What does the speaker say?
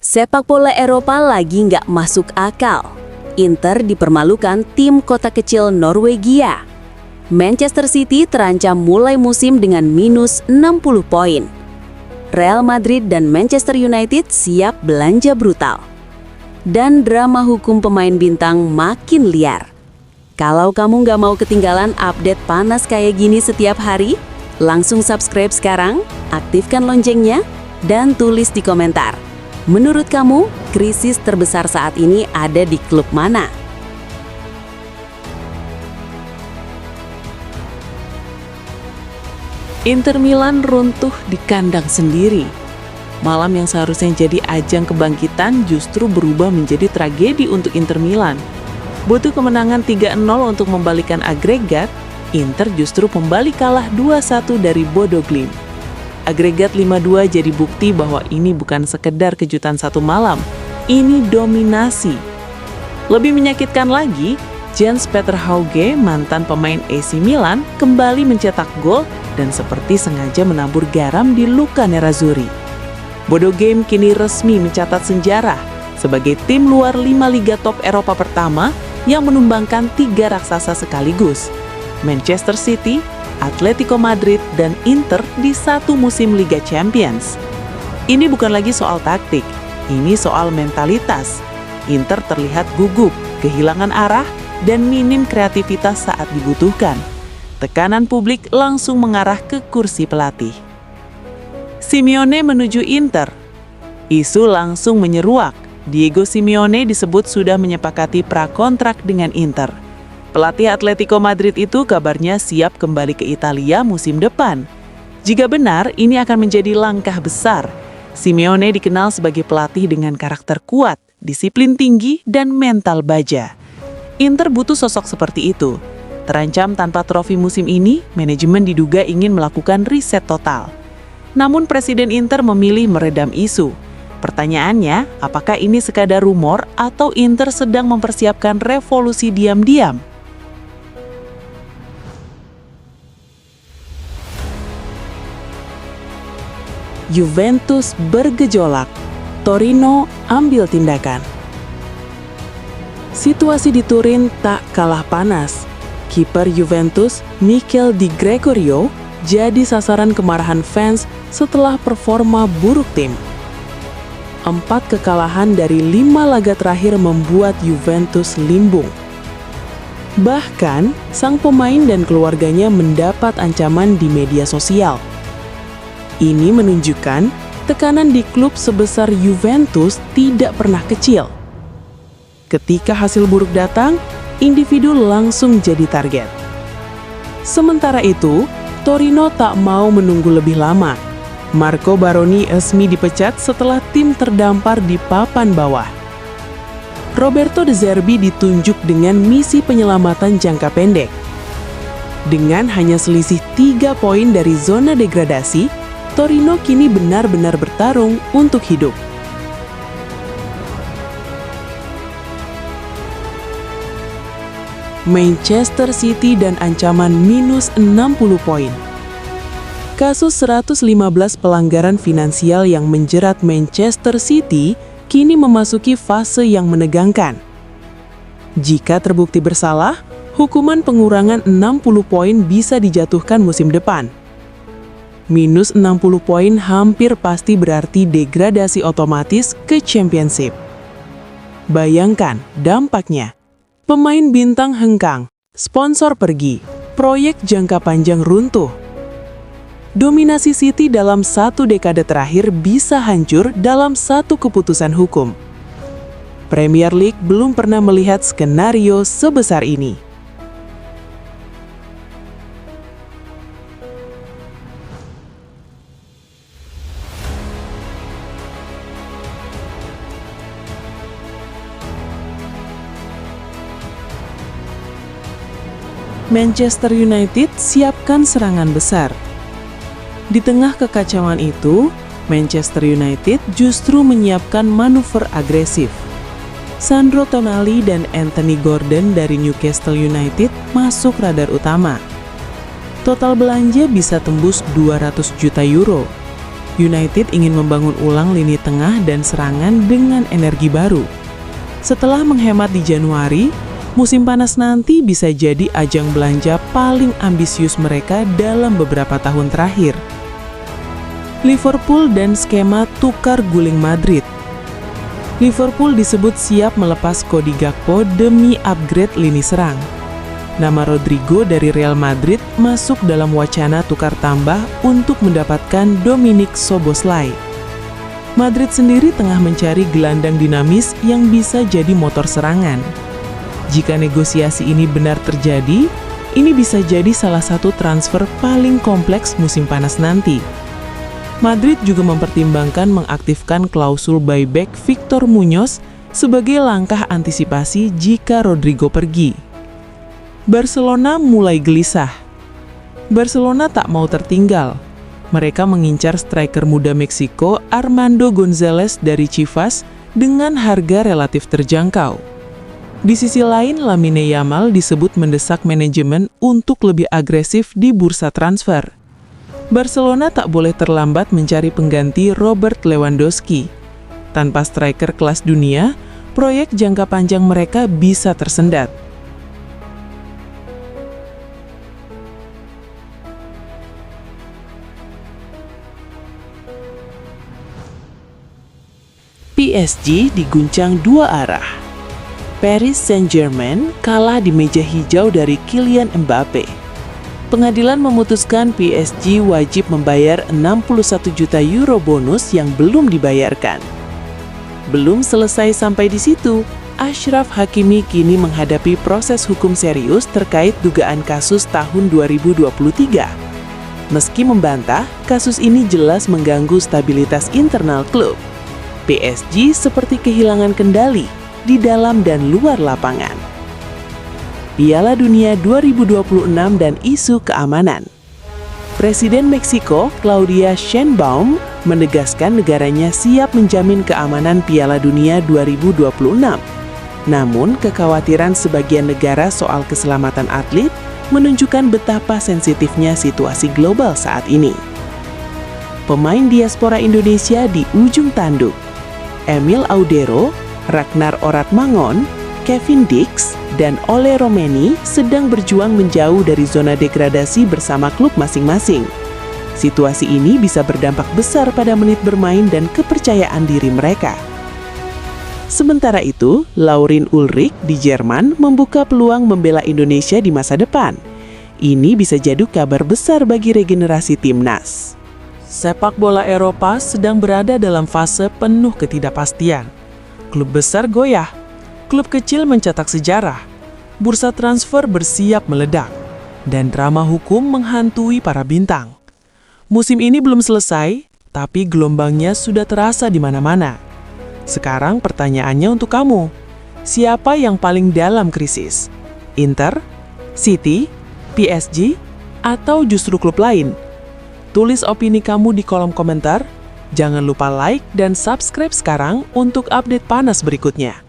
Sepak bola Eropa lagi nggak masuk akal. Inter dipermalukan tim kota kecil Norwegia. Manchester City terancam mulai musim dengan minus 60 poin. Real Madrid dan Manchester United siap belanja brutal. Dan drama hukum pemain bintang makin liar. Kalau kamu nggak mau ketinggalan update panas kayak gini setiap hari, langsung subscribe sekarang, aktifkan loncengnya, dan tulis di komentar. Menurut kamu, krisis terbesar saat ini ada di klub mana? Inter Milan runtuh di kandang sendiri. Malam yang seharusnya jadi ajang kebangkitan justru berubah menjadi tragedi untuk Inter Milan. Butuh kemenangan 3-0 untuk membalikan agregat, Inter justru kembali kalah 2-1 dari Bodo Glimt. Agregat 5-2 jadi bukti bahwa ini bukan sekedar kejutan satu malam, ini dominasi. Lebih menyakitkan lagi, Jens-Peter Hauge, mantan pemain AC Milan, kembali mencetak gol dan seperti sengaja menabur garam di luka nerazzurri. Bodo Glimt kini resmi mencatat sejarah sebagai tim luar 5 liga top Eropa pertama yang menumbangkan 3 raksasa sekaligus, Manchester City, Atletico Madrid, dan Inter di satu musim Liga Champions. Ini bukan lagi soal taktik, ini soal mentalitas. Inter terlihat gugup, kehilangan arah, dan minim kreativitas saat dibutuhkan. Tekanan publik langsung mengarah ke kursi pelatih. Simeone menuju Inter. Isu langsung menyeruak. Diego Simeone disebut sudah menyepakati prakontrak dengan Inter. Pelatih Atletico Madrid itu kabarnya siap kembali ke Italia musim depan. Jika benar, ini akan menjadi langkah besar. Simeone dikenal sebagai pelatih dengan karakter kuat, disiplin tinggi, dan mental baja. Inter butuh sosok seperti itu. Terancam tanpa trofi musim ini, manajemen diduga ingin melakukan riset total. Namun Presiden Inter memilih meredam isu. Pertanyaannya, apakah ini sekadar rumor atau Inter sedang mempersiapkan revolusi diam-diam? Juventus bergejolak, Torino ambil tindakan. Situasi di Turin tak kalah panas. Kiper Juventus, Mikel Di Gregorio, jadi sasaran kemarahan fans setelah performa buruk tim. 4 kekalahan dari 5 laga terakhir membuat Juventus limbung. Bahkan, sang pemain dan keluarganya mendapat ancaman di media sosial. Ini menunjukkan tekanan di klub sebesar Juventus tidak pernah kecil. Ketika hasil buruk datang, individu langsung jadi target. Sementara itu, Torino tak mau menunggu lebih lama. Marco Baroni resmi dipecat setelah tim terdampar di papan bawah. Roberto De Zerbi ditunjuk dengan misi penyelamatan jangka pendek. Dengan hanya selisih 3 poin dari zona degradasi, Torino kini benar-benar bertarung untuk hidup. Manchester City dan ancaman minus 60 poin. Kasus 115 pelanggaran finansial yang menjerat Manchester City kini memasuki fase yang menegangkan. Jika terbukti bersalah, hukuman pengurangan 60 poin bisa dijatuhkan musim depan. Minus 60 poin hampir pasti berarti degradasi otomatis ke Championship. Bayangkan dampaknya. Pemain bintang hengkang, sponsor pergi, proyek jangka panjang runtuh. Dominasi City dalam 1 dekade terakhir bisa hancur dalam 1 keputusan hukum. Premier League belum pernah melihat skenario sebesar ini. Manchester United siapkan serangan besar. Di tengah kekacauan itu, Manchester United justru menyiapkan manuver agresif. Sandro Tonali dan Anthony Gordon dari Newcastle United masuk radar utama. Total belanja bisa tembus 200 juta euro. United ingin membangun ulang lini tengah dan serangan dengan energi baru. Setelah menghemat di Januari, musim panas nanti bisa jadi ajang belanja paling ambisius mereka dalam beberapa tahun terakhir. Liverpool dan skema tukar-guling Madrid. Liverpool disebut siap melepas Cody Gakpo demi upgrade lini serang. Nama Rodrigo dari Real Madrid masuk dalam wacana tukar tambah untuk mendapatkan Dominik Szoboszlai. Madrid sendiri tengah mencari gelandang dinamis yang bisa jadi motor serangan. Jika negosiasi ini benar terjadi, ini bisa jadi salah satu transfer paling kompleks musim panas nanti. Madrid juga mempertimbangkan mengaktifkan klausul buyback Victor Muñoz sebagai langkah antisipasi jika Rodrigo pergi. Barcelona mulai gelisah. Barcelona tak mau tertinggal. Mereka mengincar striker muda Meksiko Armando González dari Chivas dengan harga relatif terjangkau. Di sisi lain, Lamine Yamal disebut mendesak manajemen untuk lebih agresif di bursa transfer. Barcelona tak boleh terlambat mencari pengganti Robert Lewandowski. Tanpa striker kelas dunia, proyek jangka panjang mereka bisa tersendat. PSG diguncang dua arah. Paris Saint-Germain kalah di meja hijau dari Kylian Mbappe. Pengadilan memutuskan PSG wajib membayar 61 juta euro bonus yang belum dibayarkan. Belum selesai sampai di situ, Achraf Hakimi kini menghadapi proses hukum serius terkait dugaan kasus tahun 2023. Meski membantah, kasus ini jelas mengganggu stabilitas internal klub. PSG seperti kehilangan kendali di dalam dan luar lapangan. Piala Dunia 2026 dan isu keamanan. Presiden Meksiko, Claudia Sheinbaum, menegaskan negaranya siap menjamin keamanan Piala Dunia 2026. Namun, kekhawatiran sebagian negara soal keselamatan atlet menunjukkan betapa sensitifnya situasi global saat ini. Pemain diaspora Indonesia di ujung tanduk. Emil Audero, Ragnar Oratmangon, Kevin Dix, dan Ole Romeni sedang berjuang menjauh dari zona degradasi bersama klub masing-masing. Situasi ini bisa berdampak besar pada menit bermain dan kepercayaan diri mereka. Sementara itu, Laurin Ulrich di Jerman membuka peluang membela Indonesia di masa depan. Ini bisa jadi kabar besar bagi regenerasi timnas. Sepak bola Eropa sedang berada dalam fase penuh ketidakpastian. Klub besar goyah, klub kecil mencetak sejarah, bursa transfer bersiap meledak, dan drama hukum menghantui para bintang. Musim ini belum selesai, tapi gelombangnya sudah terasa di mana-mana. Sekarang pertanyaannya untuk kamu, siapa yang paling dalam krisis? Inter, City, PSG, atau justru klub lain? Tulis opini kamu di kolom komentar. Jangan lupa like dan subscribe sekarang untuk update panas berikutnya.